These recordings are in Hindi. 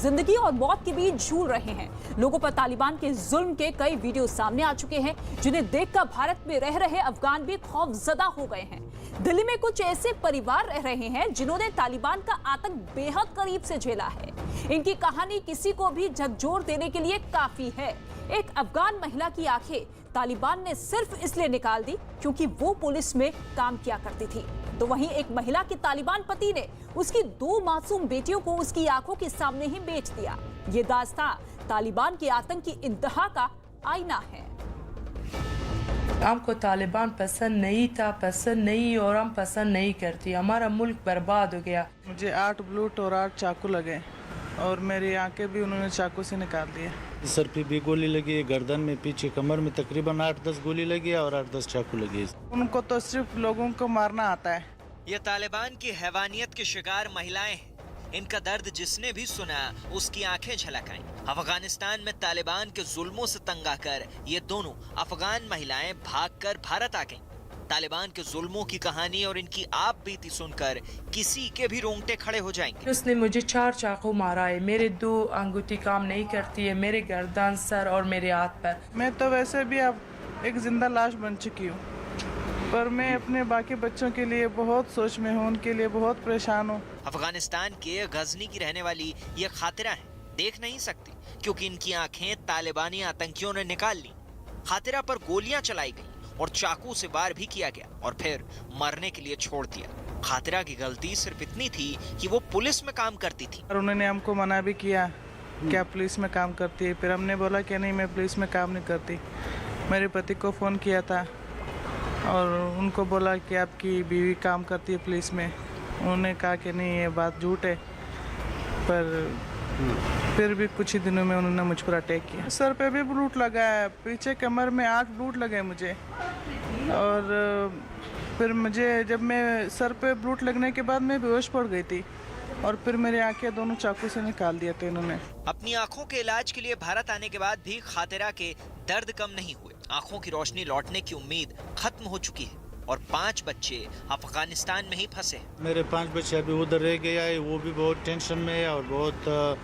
जिंदगी और मौत के बीच झूल रहे हैं। लोगों पर तालिबान के जुल्म के कई वीडियो सामने आ चुके हैं, जिन्हें देखकर भारत में रह रहे अफगान भी खौफजदा हो गए हैं। दिल्ली में कुछ ऐसे परिवार रह रहे हैं जिन्होंने तालिबान का आतंक बेहद करीब से झेला है। इनकी कहानी किसी को भी झकझोर देने के लिए काफी है। एक अफगान महिला की आंखें तालिबान ने सिर्फ इसलिए निकाल दी क्योंकि वो पुलिस में काम किया करती थी, तो वहीं एक महिला के तालिबान पति ने उसकी 2 मासूम बेटियों को उसकी आंखों के सामने ही बेच दिया। ये दास्तान तालिबान के आतंक की इंतहा का आईना है। हमको तालिबान पसंद नहीं था, पसंद नहीं, और हम पसंद नहीं करती। हमारा मुल्क बर्बाद हो गया। मुझे 8 ब्लूट और 8 चाकू लगे और मेरी आंखें भी उन्होंने चाकू से निकाल दिए। सर पे भी गोली लगी, गर्दन में, पीछे कमर में तकरीबन 8-10 गोली लगी और 8-10 चाकू लगे। उनको तो सिर्फ लोगों को मारना आता है। ये तालिबान की हैवानियत के शिकार महिलाएं हैं। इनका दर्द जिसने भी सुना उसकी आंखें झलक आईं। अफगानिस्तान में तालिबान के जुल्मों से तंग आकर ये दोनों अफगान महिलाएं भागकर भारत आ गईं। तालिबान के जुल्मों की कहानी और इनकी आप बीती सुनकर किसी के भी रोंगटे खड़े हो जाएंगे। उसने मुझे 4 चाकू मारा है। मेरे 2 अंगूठी काम नहीं करती है, मेरे गर्दन, सर और मेरे हाथ पर। मैं तो वैसे भी अब एक जिंदा लाश बन चुकी हूँ, पर मैं अपने बाकी बच्चों के लिए बहुत सोच में हूँ, उनके लिए बहुत परेशान हूँ। अफगानिस्तान के गजनी की रहने वाली ये खातिरा है, देख नहीं सकती क्योंकि इनकी आंखें तालिबानी आतंकियों ने निकाल ली। खातिरा पर गोलियां चलाई गई और चाकू से वार भी किया गया और फिर मरने के लिए छोड़ दिया। खातिरा की गलती सिर्फ इतनी थी कि वो पुलिस में काम करती थी और उन्होंने हमको मना भी किया कि आप पुलिस में काम करती है। फिर हमने बोला कि नहीं, मैं पुलिस में काम नहीं करती। मेरे पति को फ़ोन किया था और उनको बोला कि आपकी बीवी काम करती है पुलिस में। उन्होंने कहा कि नहीं, ये बात झूठ है। पर फिर भी कुछ ही दिनों में उन्होंने मुझ पर अटैक किया। सर पे भी ब्लूट लगा है, पीछे कमर में 8 ब्लूट लगे मुझे। और फिर मुझे जब मैं सर पे ब्लूट लगने के बाद मैं बेहोश पड़ गई थी और फिर मेरी आंखें दोनों चाकू से निकाल दिए थे इन्होंने। अपनी आंखों के इलाज के लिए भारत आने के बाद भी खातिरा के दर्द कम नहीं हुए। आंखों की रोशनी लौटने की उम्मीद खत्म हो चुकी है और 5 बच्चे अफगानिस्तान में ही फंसे। मेरे 5 बच्चे अभी उधर रह गया है, वो भी बहुत टेंशन में है और बहुत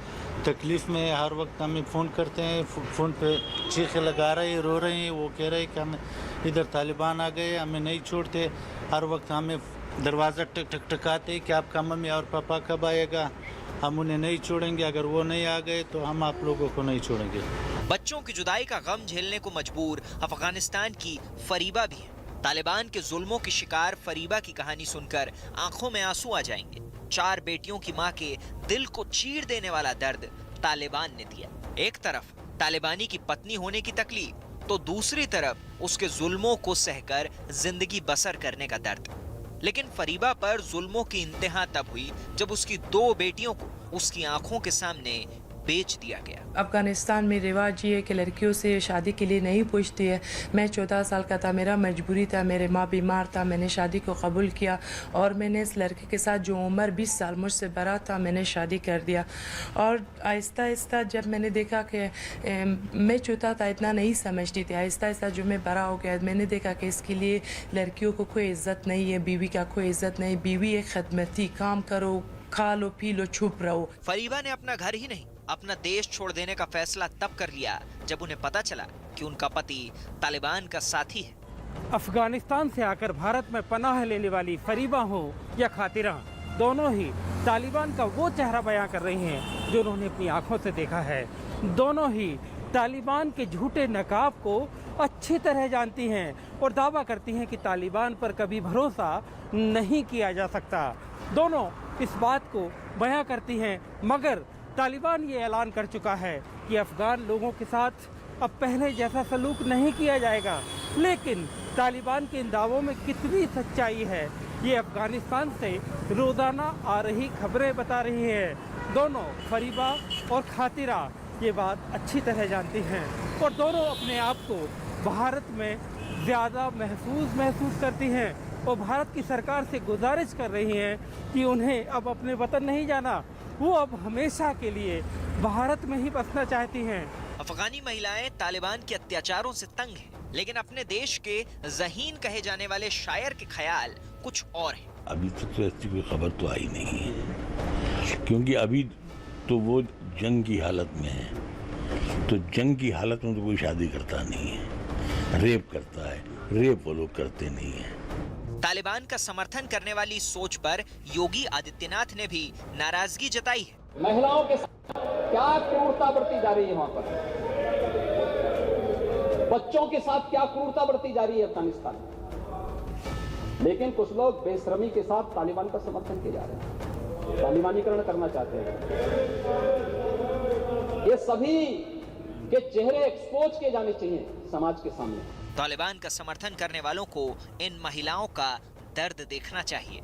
तकलीफ में है। हर वक्त हमें फ़ोन करते हैं, फ़ोन पे चीखें लगा रहे हैं, रो रहे हैं। वो कह रहे हैं कि हम इधर तालिबान आ गए, हमें नहीं छोड़ते। हर वक्त हमें दरवाज़ा टकटकाते कि आपका मम्मी और पापा कब आएगा, हम उन्हें नहीं छोड़ेंगे। अगर वो नहीं आ गए तो हम आप लोगों को नहीं छोड़ेंगे। बच्चों की जुदाई का गम झेलने को मजबूर अफगानिस्तान की फरीबा भी है। तालिबान के जुल्मों की शिकार फरीबा की कहानी सुनकर आंखों में आंसू आ जाएंगे। 4 बेटियों की मां के दिल को चीर देने वाला दर्द तालिबान ने दिया। एक तरफ तालिबानी की पत्नी होने की तकलीफ, तो दूसरी तरफ उसके जुल्मों को सहकर जिंदगी बसर करने का दर्द। लेकिन फरीबा पर जुल्मों की इंतहा तब हुई जब उसकी 2 बेटियों को उसकी आंखों के सामने बेच दिया गया। अफगानिस्तान में रिवाज ये है कि लड़कियों से शादी के लिए नहीं पूछती है। मैं 14 साल का था, मेरा मजबूरी था, मेरे माँ बीमार था, मैंने शादी को कबूल किया और मैंने इस लड़के के साथ जो उम्र 20 साल मुझसे बड़ा था, मैंने शादी कर दिया। और आहिस्ता आहिस्ता जब मैंने देखा कि मैं छोटा था, इतना नहीं समझती थी, आहिस्ता आहिस्ता जो मैं बड़ा हो गया, मैंने देखा कि इसके लिए लड़कियों को कोई इज्जत नहीं है, बीवी का कोई इज्जत नहीं। बीवी एक खदमती, काम करो, खा लो, पी लो, छुप रहो। फरीबा ने अपना घर ही नहीं, अपना देश छोड़ देने का फैसला तब कर लिया जब उन्हें पता चला कि उनका पति तालिबान का साथी है। अफगानिस्तान से आकर भारत में पनाह लेने वाली फरीबा हो या खातिरा, दोनों ही तालिबान का वो चेहरा बयां कर रही हैं जो उन्होंने अपनी आंखों से देखा है। दोनों ही तालिबान के झूठे नकाब को अच्छी तरह जानती हैं और दावा करती हैं कि तालिबान पर कभी भरोसा नहीं किया जा सकता। दोनों इस बात को बयां करती हैं, मगर तालिबान ये ऐलान कर चुका है कि अफगान लोगों के साथ अब पहले जैसा सलूक नहीं किया जाएगा। लेकिन तालिबान के इन दावों में कितनी सच्चाई है, ये अफगानिस्तान से रोज़ाना आ रही खबरें बता रही हैं। दोनों फरीबा और खातिरा ये बात अच्छी तरह जानती हैं और दोनों अपने आप को भारत में ज़्यादा महसूस करती हैं और भारत की सरकार से गुजारिश कर रही हैं कि उन्हें अब अपने वतन नहीं जाना, वो अब हमेशा के लिए भारत में ही बसना चाहती हैं। अफगानी महिलाएं तालिबान के अत्याचारों से तंग हैं, लेकिन अपने देश के ज़हीन कहे जाने वाले शायर के ख्याल कुछ और है। अभी तक तो ऐसी कोई खबर तो आई नहीं है, क्योंकि अभी तो वो जंग की हालत में है। तो जंग की हालत में तो कोई शादी करता नहीं है, रेप करता है। रेप वो लोग करते नहीं है। तालिबान का समर्थन करने वाली सोच पर योगी आदित्यनाथ ने भी नाराजगी जताई है। महिलाओं के साथ क्या क्रूरता बरती जा रही है, वहां पर बच्चों के साथ क्या क्रूरता बरती जा रही है अफगानिस्तान में। लेकिन कुछ लोग बेशर्मी के साथ तालिबान का समर्थन किए जा रहे हैं, तालिबानीकरण करना चाहते हैं। ये सभी के चेहरे एक्सपोज किए जाने चाहिए समाज के सामने। तालिबान का समर्थन करने वालों को इन महिलाओं का दर्द देखना चाहिए।